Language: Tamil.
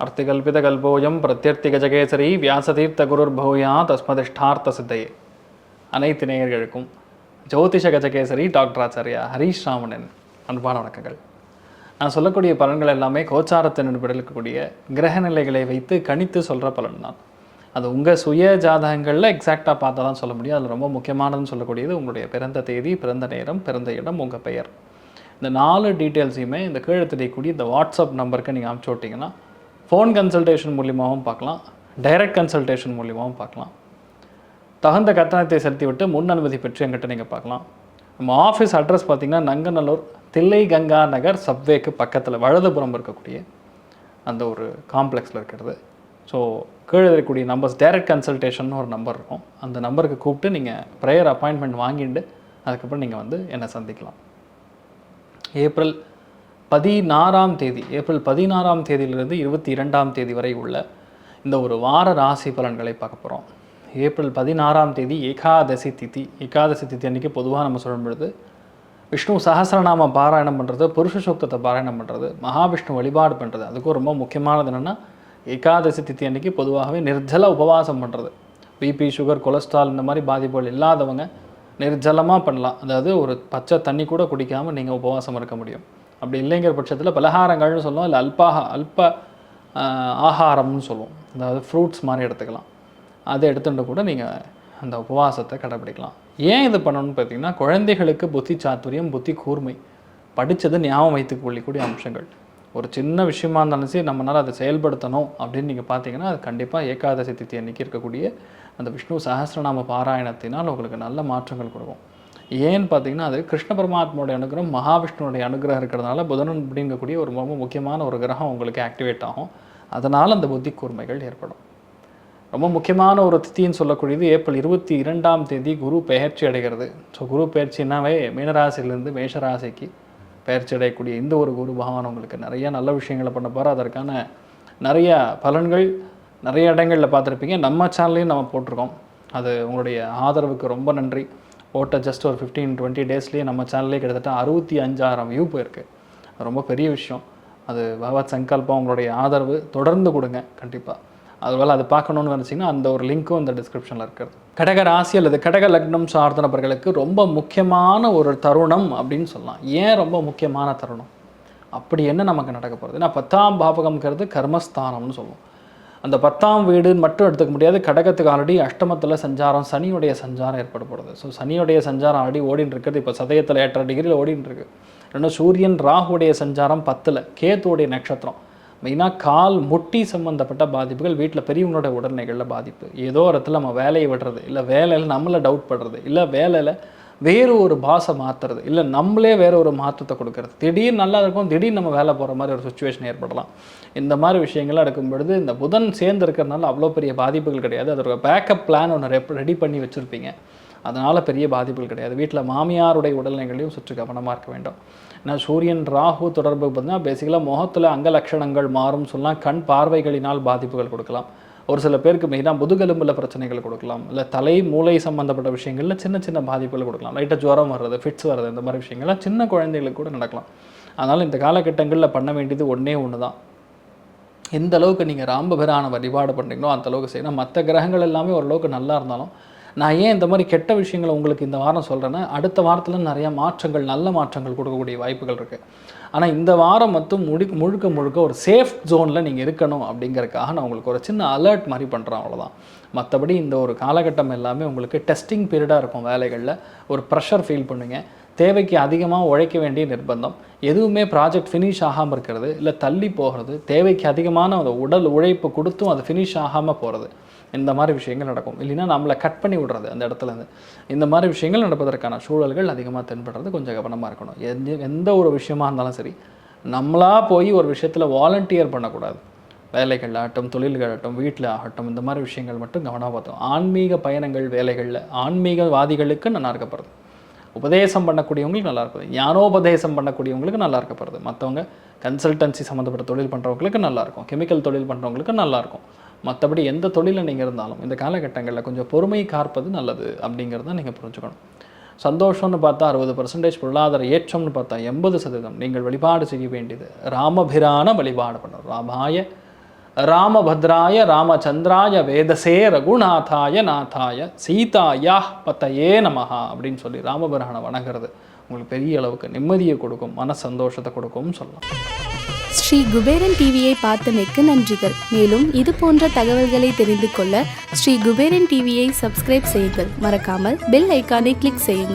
அர்த்திகல்பிதகல்போயம் பிரத்யர்த்திகஜகேசரி வியாசதீர்த்த குருர் பௌயா தஸ்மதிஷ்டார்த்த சித்தையே. அனைத்து நேயர்களுக்கும் ஜோதிஷ கஜகேசரி டாக்டர் ஆச்சாரியா ஹரீஷ் ராமனின் அன்பான வணக்கங்கள். நான் சொல்லக்கூடிய பலன்கள் எல்லாமே கோச்சாரத்தின் அடிப்படையில் இருக்கக்கூடிய கிரக நிலைகளை வைத்து கணித்து சொல்கிற பலன் தான். அது உங்கள் சுய ஜாதகங்களில் எக்ஸாக்டாக பார்த்தா தான் சொல்ல முடியும். அதில் ரொம்ப முக்கியமானதுன்னு சொல்லக்கூடியது உங்களுடைய பிறந்த தேதி, பிறந்த நேரம், பிறந்த இடம், உங்கள் பெயர். இந்த 4 டீட்டெயில்ஸையுமே இந்த கீழே தெரியக்கூடிய இந்த வாட்ஸ்அப் நம்பருக்கு நீங்கள் அனுப்பிச்சி விட்டிங்கன்னா ஃபோன் கன்சல்டேஷன் மூலியமாகவும் பார்க்கலாம், டைரக்ட் கன்சல்டேஷன் மூலியமாகவும் பார்க்கலாம். தகுந்த கட்டணத்தை செலுத்தி விட்டு முன் அனுமதி பெற்று எங்கிட்ட நீங்கள் பார்க்கலாம். நம்ம ஆஃபீஸ் அட்ரஸ் பார்த்திங்கன்னா நங்கநல்லூர் தில்லை கங்கா நகர் சப்வேக்கு பக்கத்தில் வலதுபுறம் இருக்கக்கூடிய அந்த ஒரு காம்ப்ளெக்ஸில் இருக்கிறது. ஸோ கீழே இருக்கக்கூடிய நம்பர்ஸ் டைரக்ட் கன்சல்டேஷன் ஒரு நம்பர் இருக்கும். அந்த நம்பருக்கு கூப்பிட்டு நீங்கள் ப்ரேயர் அப்பாயின்மெண்ட் வாங்கிட்டு அதுக்கப்புறம் நீங்கள் வந்து என்னை சந்திக்கலாம். ஏப்ரல் 16ஆம் தேதி, ஏப்ரல் 16ஆம் தேதியிலிருந்து 22ஆம் தேதி வரை உள்ள இந்த ஒரு வார ராசி பலன்களை பார்க்க போகிறோம். ஏப்ரல் 16ஆம் தேதி ஏகாதசி திதி. ஏகாதசி திதி அன்றைக்கி பொதுவாக நம்ம சொல்லும் பொழுது விஷ்ணு சஹஸ்ரநாம பாராயணம் பண்ணுறது, புருஷ சூக்தத்தை பாராயணம் பண்ணுறது, மகாவிஷ்ணு வழிபாடு பண்ணுறது. அதுக்கும் ரொம்ப முக்கியமானது என்னென்னா ஏகாதசி திதி அன்றைக்கி பொதுவாகவே நிர்ஜல உபவாசம் பண்ணுறது. பிபி, சுகர், கொலஸ்ட்ரால் இந்த மாதிரி பாதிப்புகள் இல்லாதவங்க நிர்ஜலமாக பண்ணலாம். அதாவது ஒரு பச்சை தண்ணி கூட குடிக்காமல் நீங்கள் உபவாசம் இருக்க முடியும். அப்படி இல்லைங்கிற பட்சத்தில் பலகாரங்கள்னு சொல்லுவோம், இல்லை அல்ப ஆகாரம்னு சொல்லுவோம். அதாவது ஃப்ரூட்ஸ் மாதிரி எடுத்துக்கலாம். அதை எடுத்துகிட்டு கூட நீங்கள் அந்த உபவாசத்தை கடைப்பிடிக்கலாம். ஏன் இது பண்ணணும்னு பார்த்தீங்கன்னா, குழந்தைகளுக்கு புத்தி சாத்துரியம், புத்தி கூர்மை, படித்தது ஞாபகம் வைத்துக் கொள்ளக்கூடிய அம்சங்கள். ஒரு சின்ன விஷயமா இருந்தாலும் சரி நம்மளால் அதை செயல்படுத்தணும் அப்படின்னு நீங்கள் பார்த்தீங்கன்னா அது கண்டிப்பாக ஏகாதசி திதி அன்றைக்கி இருக்கக்கூடிய அந்த விஷ்ணு சஹஸ்ரநாம பாராயணத்தினால் உங்களுக்கு நல்ல மாற்றங்கள் கொடுக்கும். ஏன்னு பார்த்தீங்கன்னா அது கிருஷ்ண பரமாத்மாவுடைய அனுகிரகம், மகாவிஷ்ணுடைய அனுகிரகம் இருக்கிறதுனால புதன் அப்படிங்கக்கூடிய ஒரு ரொம்ப முக்கியமான ஒரு கிரகம் உங்களுக்கு ஆக்டிவேட் ஆகும். அதனால் அந்த புத்தி கூர்மைகள் ஏற்படும். ரொம்ப முக்கியமான ஒரு திதின்னு சொல்லக்கூடியது ஏப்ரல் 22ஆம் தேதி குரு பெயர்ச்சி அடைகிறது. ஸோ குரு பெயர்ச்சின்னாவே மீனராசிலிருந்து மேஷராசிக்கு பெயர்ச்சி அடையக்கூடிய இந்த ஒரு குரு பகவான் உங்களுக்கு நிறைய நல்ல விஷயங்களை பண்ண போகிற. அதற்கான நிறைய பலன்கள் நிறைய இடங்களில் பார்த்துருப்பீங்க. நம்ம சேனல்லையும் நம்ம போட்டிருக்கோம். அது உங்களுடைய ஆதரவுக்கு ரொம்ப நன்றி. போட்ட ஜஸ்ட் ஒரு 15-20 டேஸ்லேயே நம்ம சேனல்லே கிட்டத்தட்ட 65,000 வியூ போயிருக்கு. அது ரொம்ப பெரிய விஷயம். அது பகவத் சங்கல்பம். உங்களுடைய ஆதரவு தொடர்ந்து கொடுங்க கண்டிப்பாக. அதுபோல் அது பார்க்கணுன்னு நினச்சிங்கன்னா அந்த ஒரு லிங்க்கும் இந்த டிஸ்கிரிப்ஷனில் இருக்கிறது. கடக ராசி அல்லது கடக லக்னம் சார்ந்த நபர்களுக்கு ரொம்ப முக்கியமான ஒரு தருணம் அப்படின்னு சொல்லலாம். ஏன் ரொம்ப முக்கியமான தருணம்? அப்படி என்ன நமக்கு நடக்க போகிறது? ஏன்னா 10ஆம் பாவகம்ங்கிறது கர்மஸ்தானம்னு சொல்லுவோம். அந்த 10ஆம் வீடுன்னு மட்டும் எடுத்துக்க முடியாது. கடகத்துக்கு ஆல்ரெடி அஷ்டமத்தில் சஞ்சாரம், சனியுடைய சஞ்சாரம் ஏற்படப்படுது. ஸோ சனியுடைய சஞ்சாரம் ஆல்ரெடி ஓடின்னு இருக்குது. இப்போ சதயத்தில் 8.5 டிகிரியில் ஓடின்னு இருக்குது. இன்னும் சூரியன் ராகுடைய சஞ்சாரம் 10ல், கேத்துடைய நட்சத்திரம். மெயினாக கால் முட்டி சம்மந்தப்பட்ட பாதிப்புகள், வீட்டில் பெரியவங்களோட உடல்நிலைகளில் பாதிப்பு, ஏதோ ஒரு இடத்துல நம்ம வேலையை விடுறது, இல்லை வேலையில் நம்மளை டவுட் படுறது, இல்லை வேலையில் வேறு ஒரு பாஸை மாற்றுறது, இல்லை நம்மளே வேறு ஒரு மாற்றத்தை கொடுக்கறது. திடீர்னு நல்லா இருக்கும், திடீர்னு நம்ம வேலை போகிற மாதிரி ஒரு சுச்சுவேஷன் ஏற்படலாம். இந்த மாதிரி விஷயங்கள்லாம் எடுக்கும் பொழுது இந்த புதன் சேர்ந்து இருக்கிறதுனால அவ்வளோ பெரிய பாதிப்புகள் கிடையாது. அதோட பேக்கப் பிளான் ஒன்று ரெடி பண்ணி வச்சுருப்பீங்க. அதனால் பெரிய பாதிப்புகள் கிடையாது. வீட்டில் மாமியாருடைய உடல்நிலைகளையும் சுற்றி கவனமாக இருக்க வேண்டும். ஏன்னா சூரியன் ராகு தொடர்பு பார்த்தீங்கன்னா பேசிக்கலாக முகத்தில் அங்க லட்சணங்கள் மாறும் சொல்லலாம். கண் பார்வைகளினால் பாதிப்புகள் கொடுக்கலாம். ஒரு சில பேருக்கு மெயினாக முதுகெலும்பில் பிரச்சனைகள் கொடுக்கலாம். இல்லை தலை மூளை சம்மந்தப்பட்ட விஷயங்களில் சின்ன சின்ன பாதிப்புகள் கொடுக்கலாம். லைட்டாக ஜுரம் வர்றது, ஃபிட்ஸ் வர்றது, இந்த மாதிரி விஷயங்கள்லாம் சின்ன குழந்தைகளுக்கு கூட நடக்கலாம். அதனால் இந்த காலகட்டங்களில் பண்ண வேண்டியது ஒன்று தான். எந்த அளவுக்கு நீங்கள் ராம்பபிரான வழிபாடு பண்ணுறீங்களோ அந்த அளவுக்கு செய்யணும். மற்ற கிரகங்கள் எல்லாமே ஓரளவுக்கு நல்லா இருந்தாலும் நான் ஏன் இந்த மாதிரி கெட்ட விஷயங்களை உங்களுக்கு இந்த வாரம் சொல்கிறேன்னா, அடுத்த வாரத்தில் நிறையா மாற்றங்கள், நல்ல மாற்றங்கள் கொடுக்கக்கூடிய வாய்ப்புகள் இருக்குது. ஆனால் இந்த வாரம் மட்டும் முழுக்க ஒரு சேஃப் ஜோனில் நீங்கள் இருக்கணும் அப்படிங்கிறதுக்காக நான் உங்களுக்கு ஒரு சின்ன அலர்ட் மாதிரி பண்ணுறேன், அவ்வளோதான். மற்றபடி இந்த ஒரு காலகட்டம் எல்லாமே உங்களுக்கு டெஸ்டிங் பீரியடாக இருக்கும். வேலைகளில் ஒரு ப்ரெஷர் ஃபீல் பண்ணுவீங்க. தேவைக்கு அதிகமாக உழைக்க வேண்டிய நிர்பந்தம், எதுவுமே ப்ராஜெக்ட் ஃபினிஷ் ஆகாமல் இருக்கிறது, இல்லை தள்ளி போகிறது, தேவைக்கு அதிகமான அந்த உடல் உழைப்பு கொடுத்தும் அது ஃபினிஷ் ஆகாமல் போகிறது, இந்த மாதிரி விஷயங்கள் நடக்கும். இல்லைன்னா நம்மளை கட் பண்ணி விடுறது அந்த இடத்துலேருந்து. இந்த மாதிரி விஷயங்கள் நடப்பதற்கான சூழல்கள் அதிகமாக தென்படுறது. கொஞ்சம் கவனமாக இருக்கணும். எந்த ஒரு விஷயமா இருந்தாலும் சரி, நம்மளாக போய் ஒரு விஷயத்தில் வாலண்டியர் பண்ணக்கூடாது. வேலைகள் ஆகட்டும், தொழில்களாகட்டும், வீட்டில் ஆகட்டும், இந்த மாதிரி விஷயங்கள் மட்டும் கவனமாக பார்த்தோம். ஆன்மீக பயணங்கள், வேலைகளில் ஆன்மீகவாதிகளுக்கு நல்லா இருக்கப்படுது. உபதேசம் பண்ணக்கூடியவங்களுக்கு நல்லா இருக்குது. ஞானோபதேசம் பண்ணக்கூடியவங்களுக்கு நல்லா இருக்கப்படுது. மற்றவங்க கன்சல்டன்சி சம்மந்தப்பட்ட தொழில் பண்ணுறவங்களுக்கு நல்லாயிருக்கும். கெமிக்கல் தொழில் பண்ணுறவங்களுக்கு நல்லாயிருக்கும். மற்றபடி எந்த தொழிலில் நீங்கள் இருந்தாலும் இந்த காலகட்டங்களில் கொஞ்சம் பொறுமை காற்பது நல்லது அப்படிங்கிறத நீங்கள் புரிஞ்சுக்கணும். சந்தோஷம்னு பார்த்தா 60%, பொருளாதார ஏற்றம்னு பார்த்தா 80%. நீங்கள் வழிபாடு செய்ய வேண்டியது ராமபிரான வழிபாடு பண்ணணும். ராமாய ராமபத்ராய ராமச்சந்திராய வேதசே ரகுநாதாய நாதாய சீதாயா பத்தையே நமஹா அப்படின்னு சொல்லி ராமபிரானை வணங்குறது உங்களுக்கு பெரிய அளவுக்கு நிம்மதியை கொடுக்கும், மன சந்தோஷத்தை கொடுக்கும்னு சொல்லலாம். ஸ்ரீ குபேரன் டிவியை பார்த்தமைக்கு நன்றிகள். மேலும் இது போன்ற தகவல்களை தெரிந்து கொள்ள ஸ்ரீ குபேரன் டிவியை சப்ஸ்கிரைப் செய்யுங்கள். மறக்காமல் பெல் ஐக்கானை கிளிக் செய்யுங்கள்.